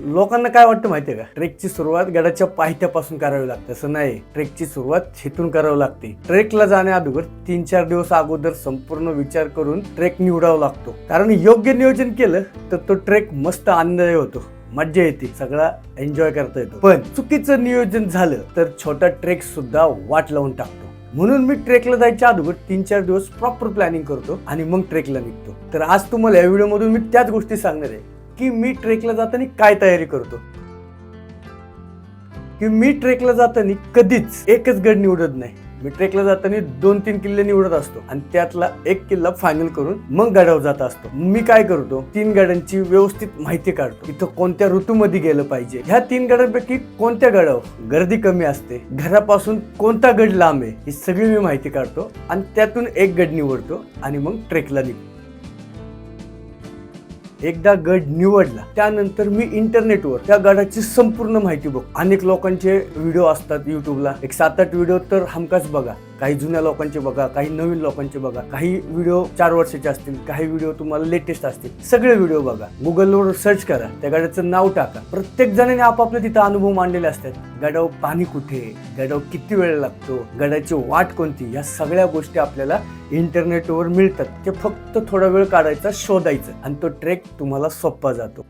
लोकांना काय वाटतं माहितीये का, ट्रेकची सुरुवात गडाच्या पायथ्यापासून करावी लागते. असं नाही, ट्रेकची सुरुवात तिथून करावी लागते. ट्रेकला जाण्या अगोदर 3-4 दिवस अगोदर संपूर्ण विचार करून ट्रेक निवडावा लागतो. कारण योग्य नियोजन केलं तर तो ट्रेक मस्त आनंददायी होतो, मज्जा येते, सगळा एन्जॉय करता येतो. पण चुकीचं नियोजन झालं तर छोटा ट्रेक सुद्धा वाट लावून टाकतो. म्हणून मी ट्रेकला जायच्या अगोदर 3-4 दिवस प्रॉपर प्लॅनिंग करतो आणि मग ट्रेकला निघतो. तर आज तुम्हाला या व्हिडिओ मधून मी त्याच गोष्टी सांगणार आहे की मी ट्रेकला जाताना काय तयारी करतो. की मी ट्रेकला जाताना कधीच एकच गड निवडत नाही. मी ट्रेकला जाताना 2-3 किल्ले निवडत असतो आणि त्यातला एक किल्ला फायनल करून मग गडावर जात असतो. मी काय करतो, 3 गडांची व्यवस्थित माहिती काढतो. तिथं कोणत्या ऋतूमध्ये गेलं पाहिजे, ह्या 3 गडांपैकी कोणत्या गडावर गर्दी कमी असते, घरापासून कोणता गड लांब आहे, ही सगळी मी माहिती काढतो आणि त्यातून एक गड निवडतो आणि मग ट्रेकला निघतो. एकदा गड निवडला त्यानंतर मी इंटरनेटवर त्या गडाची संपूर्ण माहिती बघतो. अनेक लोकांचे व्हिडिओ असतात युट्यूबला, एक 7-8 व्हिडिओ तर हमखास बघा. काही जुन्या लोकांचे बघा, काही नवीन लोकांचे बघा, काही व्हिडिओ 4 वर्षाचे असतील, काही व्हिडिओ तुम्हाला लेटेस्ट असतील. सगळे व्हिडिओ बघा, गुगलवर सर्च करा, त्या गडाचं नाव टाका. प्रत्येक जणांनी आपापले तिथं अनुभव मांडलेले असतात. गडावर पाणी कुठे, गडावर किती वेळ लागतो, गडाची वाट कोणती, या सगळ्या गोष्टी आपल्याला इंटरनेटवर मिळतात. ते फक्त थोडा वेळ काढायचा, शोधायचं आणि तो ट्रेक तुम्हाला सोपा जातो.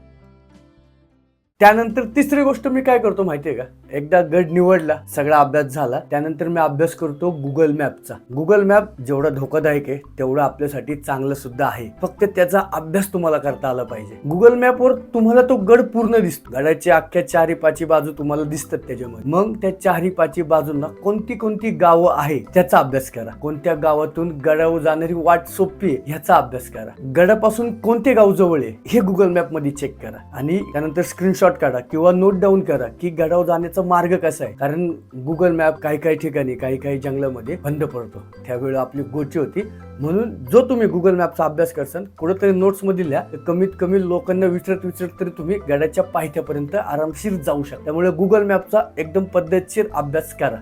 त्यानंतर तिसरी गोष्ट मी काय करतो माहितीये का, एकदा गड निवडला, सगळा अभ्यास झाला, त्यानंतर मी अभ्यास करतो गुगल मॅपचा. गुगल मॅप जेवढा धोकादायक आहे तेवढं आपल्यासाठी चांगलं सुद्धा आहे. फक्त त्याचा अभ्यास तुम्हाला करता आला पाहिजे. गुगल मॅपवर तुम्हाला तो गड पूर्ण दिसतो, गडाची अख्ख्या 4ही-5ही बाजू तुम्हाला दिसतात त्याच्यामध्ये. मग त्या 4ही-5ही बाजूंना कोणती कोणती गावं आहे त्याचा अभ्यास करा. कोणत्या गावातून गडावर जाणारी वाट सोपी आहे ह्याचा अभ्यास करा. गडापासून कोणते गाव जवळ आहे हे गुगल मॅप मध्ये चेक करा आणि त्यानंतर स्क्रीनशॉट काढा किंवा नोट डाऊन करा की गडावर जाण्याचा मार्ग कसा आहे. कारण गुगल मॅप काही ठिकाणी काही जंगलामध्ये बंद पडतो, त्यावेळी आपली गोची होती. म्हणून जो तुम्ही गुगल मॅपचा अभ्यास करसान कुठेतरी नोट्स मध्ये लिहा. कमीत कमी लोकांना विचारत तरी तुम्ही गडाच्या पायथ्यापर्यंत आरामशीर जाऊ शकता. त्यामुळे गुगल मॅपचा एकदम पद्धतशीर अभ्यास करा.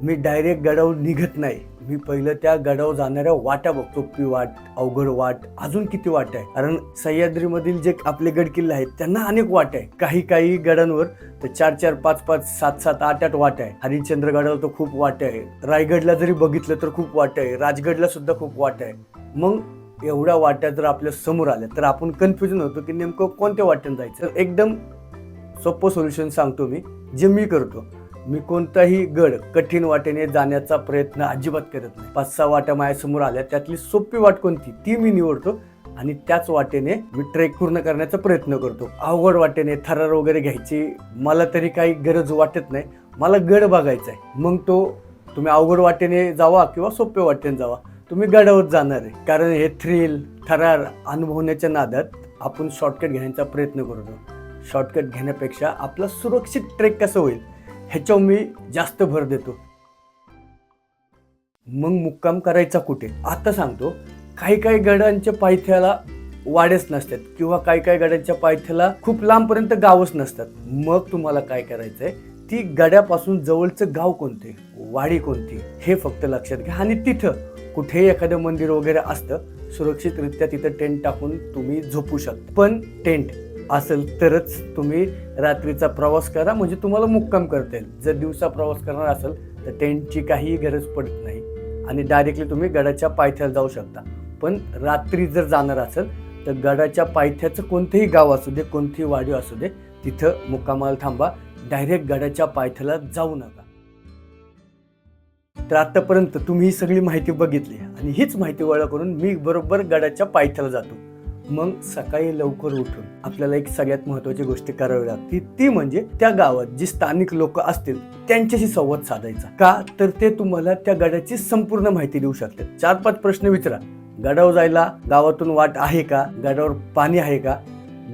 मी डायरेक्ट गडावर निघत नाही, मी पहिलं त्या गडावर जाणाऱ्या वाटा बघतो. सोपी वाट, अवघड वाट, अजून किती वाट आहे. कारण सह्याद्रीमधील जे आपले गड किल्ले आहेत त्यांना अनेक वाट आहे. काही गडांवर तर 4-4, 5-5, 7-7, 8-8 वाट आहे. हरिश्चंद्र गडावर तर खूप वाट आहे. रायगडला जरी बघितलं तर खूप वाट आहे. राजगडला सुद्धा खूप वाट आहे. मग एवढ्या वाट्या जर आपल्या समोर आल्या तर आपण कन्फ्युजन होतो की नेमकं कोणत्या वाटेने जायचं. तर एकदम सोपं सोल्युशन सांगतो मी, जे मी करतो. मी कोणताही गड कठीण वाटेने जाण्याचा प्रयत्न अजिबात करत नाही. 5-6 वाटा माझ्यासमोर आल्या, त्यातली सोपी वाट कोणती ती मी निवडतो आणि त्याच वाटेने मी ट्रेक पूर्ण करण्याचा प्रयत्न करतो. अवघड वाटेने थरार वगैरे घ्यायची मला तरी काही गरज वाटत नाही. मला गड बघायचा आहे. मग तो तुम्ही अवघड वाटेने जावा किंवा सोप्या वाटेने जावा, तुम्ही गडावर जाणार आहे. कारण हे थ्रिल, थरार अनुभवण्याच्या नादात आपण शॉर्टकट घेण्याचा प्रयत्न करतो. शॉर्टकट घेण्यापेक्षा आपला सुरक्षित ट्रेक कसं होईल ह्याच्यावर मी जास्त भर देतो. मग मुक्काम करायचा कुठे आता सांगतो. काही गडांच्या पायथ्याला वाडेच नसतात किंवा काही गडांच्या पायथ्याला खूप लांबपर्यंत गावच नसतात. मग तुम्हाला काय करायचंय, ती गडापासून जवळचं गाव कोणते, वाडी कोणती हे फक्त लक्षात घ्या. आणि तिथं कुठेही एखादं मंदिर वगैरे असतं, सुरक्षितरित्या तिथं टेंट टाकून तुम्ही झोपू शकता. पण टेंट असेल तरच तुम्ही रात्रीचा प्रवास करा, म्हणजे तुम्हाला मुक्काम करता येईल. जर दिवसा प्रवास करणार असेल तर टेंटची काही गरज पडत नाही आणि डायरेक्टली तुम्ही गडाच्या पायथ्याला जाऊ शकता. पण रात्री जर जाणार असेल तर गडाच्या पायथ्याचं कोणतेही गाव असू दे, कोणतीही वाडी असू दे, तिथं मुक्कामाला थांबा. डायरेक्ट गडाच्या पायथ्याला जाऊ नका. तर आतापर्यंत तुम्ही ही सगळी माहिती बघितली आणि हीच माहिती गोळा करून मी बरोबर गडाच्या पायथ्याला जातो. मग सकाळी लवकर उठून आपल्याला एक सगळ्यात महत्वाची गोष्ट करावी लागते, ती म्हणजे त्या गावात जी स्थानिक लोक असतील त्यांच्याशी संवाद साधायचा. का तर ते तुम्हाला त्या गडाची संपूर्ण माहिती देऊ शकतात. 4-5 प्रश्न विचारा. गडावर जायला गावातून वाट आहे का, गडावर पाणी आहे का,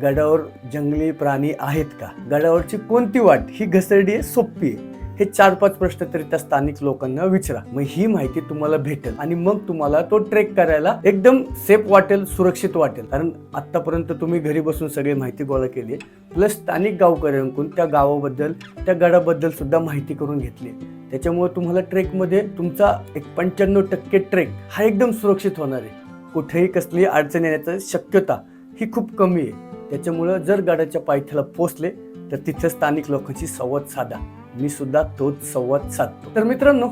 गडावर जंगली प्राणी आहेत का, गडावरची कोणती वाट ही घसरडी आहे, सोपी आहे, हे 4-5 प्रश्न तरी त्या स्थानिक लोकांना विचारा. मग ही माहिती तुम्हाला भेटेल आणि मग तुम्हाला तो ट्रेक करायला एकदम सेफ वाटेल, सुरक्षित वाटेल. कारण आतापर्यंत तुम्ही घरी बसून सगळी माहिती गोळा केली आहे, प्लस स्थानिक गावकऱ्यांकडून त्या गावाबद्दल, त्या गडाबद्दल सुद्धा माहिती करून घेतली. त्याच्यामुळे तुम्हाला ट्रेकमध्ये तुमचा एक 95% ट्रेक हा एकदम सुरक्षित होणार आहे. कुठेही कसली अडचण येण्याची शक्यता ही खूप कमी आहे. त्याच्यामुळं जर गडाच्या पायथ्याला पोहोचले तर तिथे स्थानिक लोकांशी संवाद साधा. मी सुद्धा तोच संवाद साधतो. तर मित्रांनो,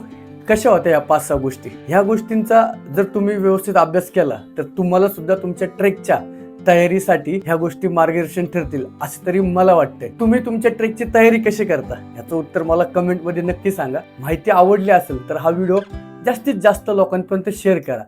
कशा होत्या या 5-6 गोष्टी? ह्या गोष्टींचा जर तुम्ही व्यवस्थित अभ्यास केला तर तुम्हाला सुद्धा तुमच्या ट्रेकच्या तयारीसाठी ह्या गोष्टी मार्गदर्शन ठरतील असे तरी मला वाटतंय. तुम्ही तुमच्या ट्रेकची तयारी कशी करता याचं उत्तर मला कमेंटमध्ये नक्की सांगा. माहिती आवडली असेल तर हा व्हिडिओ जास्तीत जास्त लोकांपर्यंत शेअर करा.